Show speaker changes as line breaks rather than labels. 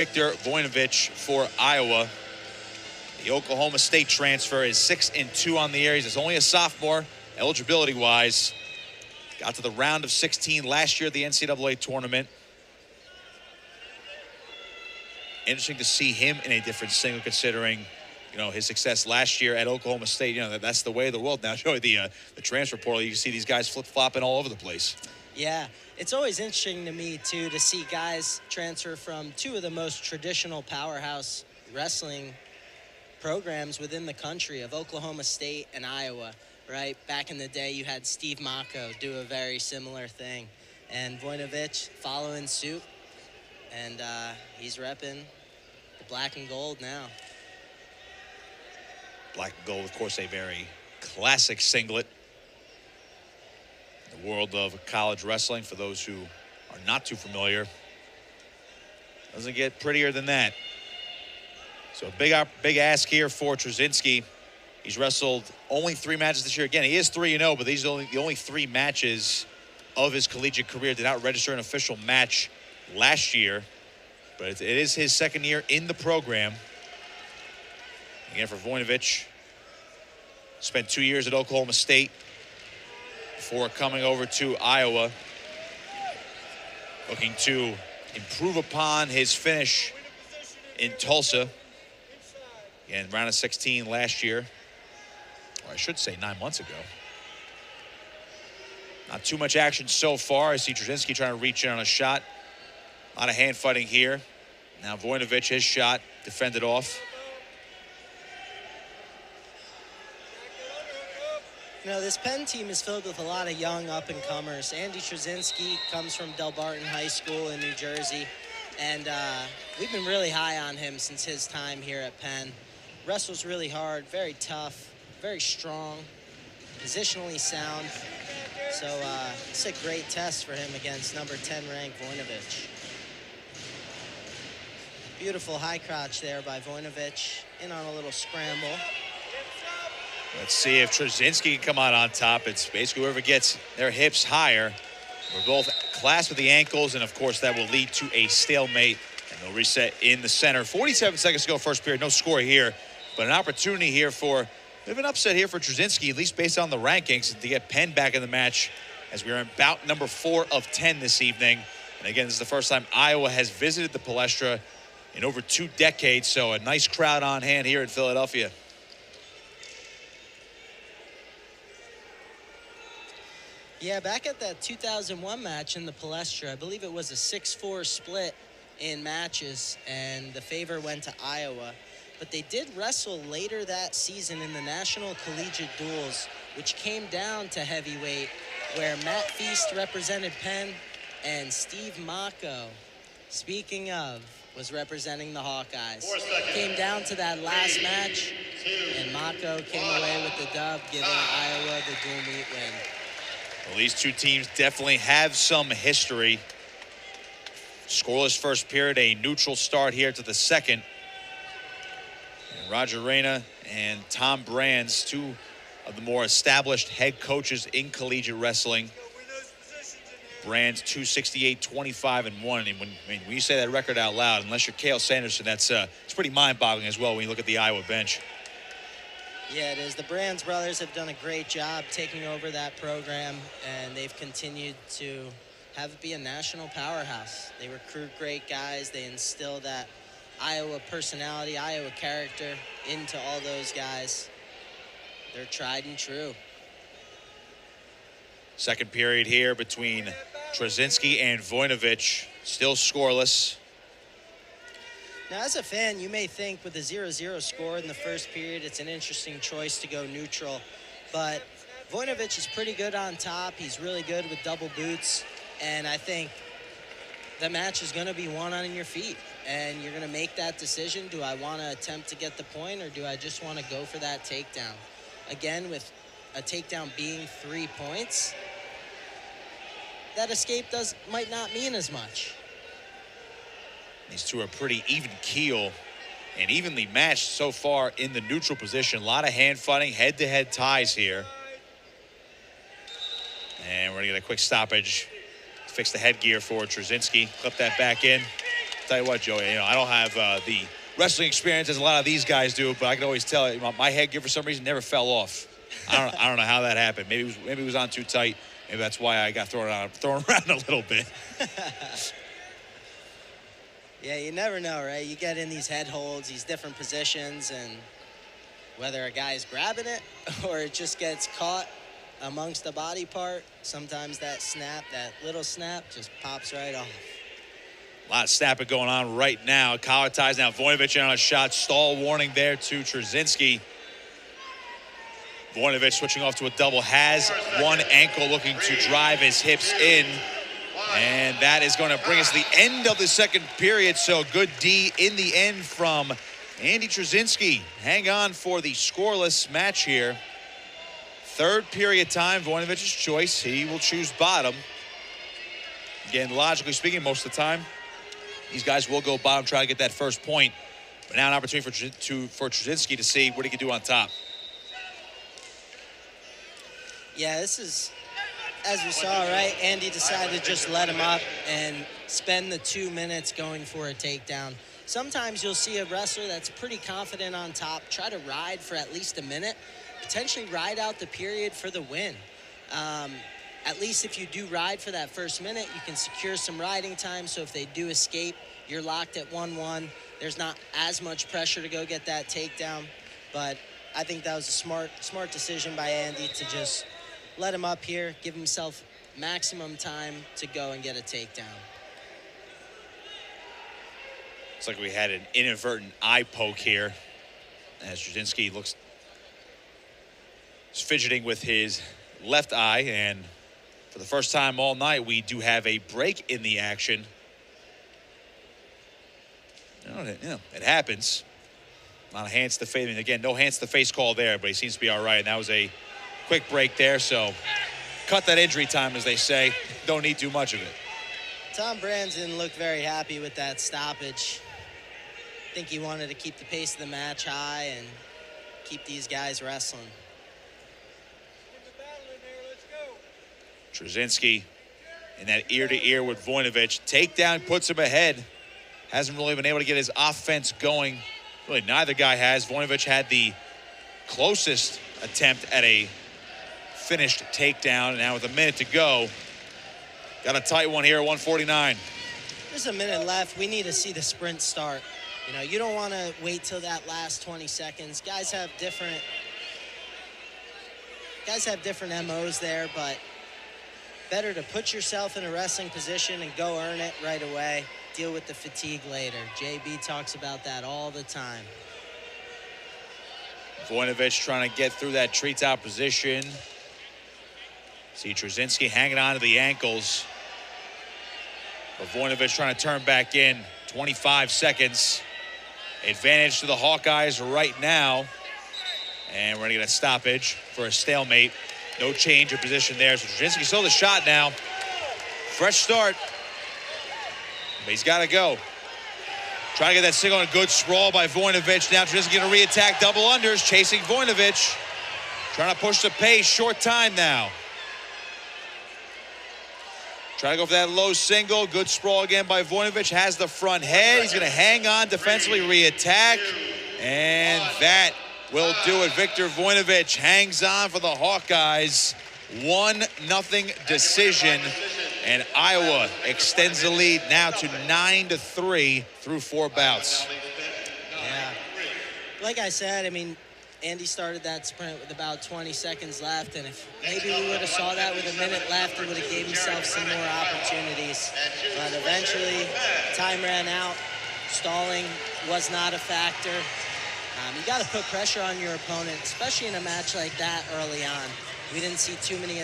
Victor Voinovich for Iowa. The Oklahoma State transfer is 6-2 on the year. He's only a sophomore, eligibility-wise. Got to the round of 16 last year at the NCAA tournament. Interesting to see him in a different single, considering, you know, his success last year at Oklahoma State. You know, that's the way of the world now. Showing the transfer portal, you can see these guys flip-flopping all over the place.
Yeah, it's always interesting to me, too, to see guys transfer from two of the most traditional powerhouse wrestling programs within the country of Oklahoma State and Iowa, right? Back in the day, you had Steve Mako do a very similar thing, and Voinovich following suit, and he's repping the black and gold now.
Black and gold, of course, a very classic singlet. The world of college wrestling, for those who are not too familiar, doesn't get prettier than that. So a big ask here for Troczyniski. He's wrestled only 3 matches this year. Again, he is 3-0, but these are the only 3 matches of his collegiate career. Did not register an official match last year, but it is his 2nd year in the program. Again, for Voinovich, spent 2 years at Oklahoma State before coming over to Iowa, looking to improve upon his finish in Tulsa. Again, round of 16 last year, or I should say 9 months ago. Not too much action so far. I see Troczyniski trying to reach in on a shot. A lot of hand fighting here. Now Voinovich, his shot defended off.
You know, this Penn team is filled with a lot of young up-and-comers. Andy Troczyniski comes from Del Barton High School in New Jersey, and we've been really high on him since his time here at Penn. Wrestles really hard, very tough, very strong, positionally sound. So it's a great test for him against number 10 ranked Voinovich. Beautiful high crotch there by Voinovich, in on a little scramble.
Let's see if Troczyniski can come out on top. It's basically whoever gets their hips higher. We're both clasped with the ankles, and of course that will lead to a stalemate, and they'll reset in the center. 47 seconds to go, first period. No score here, but an opportunity here for a bit of an upset here for Troczyniski, at least based on the rankings, to get Penn back in the match, as we are in bout number 4 of 10 this evening. And again, this is the first time Iowa has visited the Palestra in over 2 decades, so a nice crowd on hand here in Philadelphia.
Yeah, back at that 2001 match in the Palestra, I believe it was a 6-4 split in matches, and the favor went to Iowa. But they did wrestle later that season in the National Collegiate Duels, which came down to heavyweight, where Matt Feast represented Penn and Steve Mako, speaking of, was representing the Hawkeyes. Came down to that last match, and Mako came away with the dub, giving Iowa the dual meet win.
Well, these two teams definitely have some history. Scoreless first period, a neutral start here to the second. And Roger Reyna and Tom Brands, 2 of the more established head coaches in collegiate wrestling. Brands 268-25-1. And when you say that record out loud, unless you're Cale Sanderson, it's pretty mind-boggling as well when you look at the Iowa bench.
Yeah, it is. The Brands brothers have done a great job taking over that program, and they've continued to have it be a national powerhouse. They recruit great guys. They instill that Iowa personality, Iowa character into all those guys. They're tried and true.
Second period here between Troczyniski and Voinovich, still scoreless.
Now, as a fan, you may think with a 0-0 score in the first period, it's an interesting choice to go neutral. But Voinovich is pretty good on top. He's really good with double boots. And I think the match is going to be won on your feet. And you're going to make that decision. Do I want to attempt to get the point, or do I just want to go for that takedown? Again, with a takedown being 3 points, that escape might not mean as much.
These two are pretty even keel and evenly matched so far in the neutral position. A lot of hand fighting, head-to-head ties here. And we're going to get a quick stoppage. Fix the headgear for Troczyniski. Clip that back in. tell you what, Joey, I don't have the wrestling experience as a lot of these guys do, but I can always tell my headgear for some reason never fell off. I don't know how that happened. Maybe it was on too tight. Maybe that's why I got thrown around a little bit.
Yeah, you never know, right? You get in these head holds, these different positions, and whether a guy's grabbing it or it just gets caught amongst the body part, sometimes that little snap just pops right off.
A lot of snapping going on right now. Collar ties now. Voinovich on a shot. Stall warning there to Troczyniski. Voinovich switching off to a double. Has one ankle, looking to drive his hips in. And that is going to bring us to the end of the second period. So good D in the end from Andy Troczyniski. Hang on for the scoreless match here. Third period time, Voinovich's choice. He will choose bottom. Again, logically speaking, most of the time, these guys will go bottom, try to get that first point. But now an opportunity for Troczyniski to see what he can do on top.
Yeah, this is, as we saw, right? Andy decided to just let him up and spend the 2 minutes going for a takedown. Sometimes you'll see a wrestler that's pretty confident on top try to ride for at least a minute, potentially ride out the period for the win. At least if you do ride for that first minute, you can secure some riding time. So if they do escape, you're locked at 1-1. There's not as much pressure to go get that takedown. But I think that was a smart decision by Andy to just let him up here, give himself maximum time to go and get a takedown.
Looks like we had an inadvertent eye poke here as Troczyniski looks fidgeting with his left eye, and for the first time all night, we do have a break in the action. It happens. Not a hands to face. I mean, again, no hands to face call there, but he seems to be all right. And that was a quick break there. So cut that injury time, as they say. Don't need too much of it.
Tom Branson looked very happy with that stoppage. I think he wanted to keep the pace of the match high and keep these guys wrestling.
Troczyniski in that ear-to-ear with Voinovich. Takedown puts him ahead. Hasn't really been able to get his offense going. Really, neither guy has. Voinovich had the closest attempt at a finished takedown. And now with a minute to go, got a tight one here at 149.
There's a minute left. We need to see the sprint start. You don't want to wait till that last 20 seconds. Guys have different MOs there, but better to put yourself in a wrestling position and go earn it right away. Deal with the fatigue later. JB talks about that all the time.
Voinovich trying to get through that treetop position. See Troczyniski hanging on to the ankles. But Voinovich trying to turn back in. 25 seconds. Advantage to the Hawkeyes right now. And we're going to get a stoppage for a stalemate. No change of position there. So Troczyniski still the shot now. Fresh start. But he's got to go. Trying to get that single on a good sprawl by Voinovich. Now Troczyniski going to re-attack double unders. Chasing Voinovich. Trying to push the pace. Short time now. Trying to go for that low single. Good sprawl again by Voinovich. Has the front head. He's going to hang on defensively, re-attack. And that will do it. Victor Voinovich hangs on for the Hawkeyes. 1-0 decision. And Iowa extends the lead now to 9-3 through 4 bouts.
Yeah. Like I said, Andy started that sprint with about 20 seconds left, and if maybe we would have saw that with a minute left, he would have gave himself some more opportunities. But eventually, time ran out. Stalling was not a factor. You got to put pressure on your opponent, especially in a match like that early on. We didn't see too many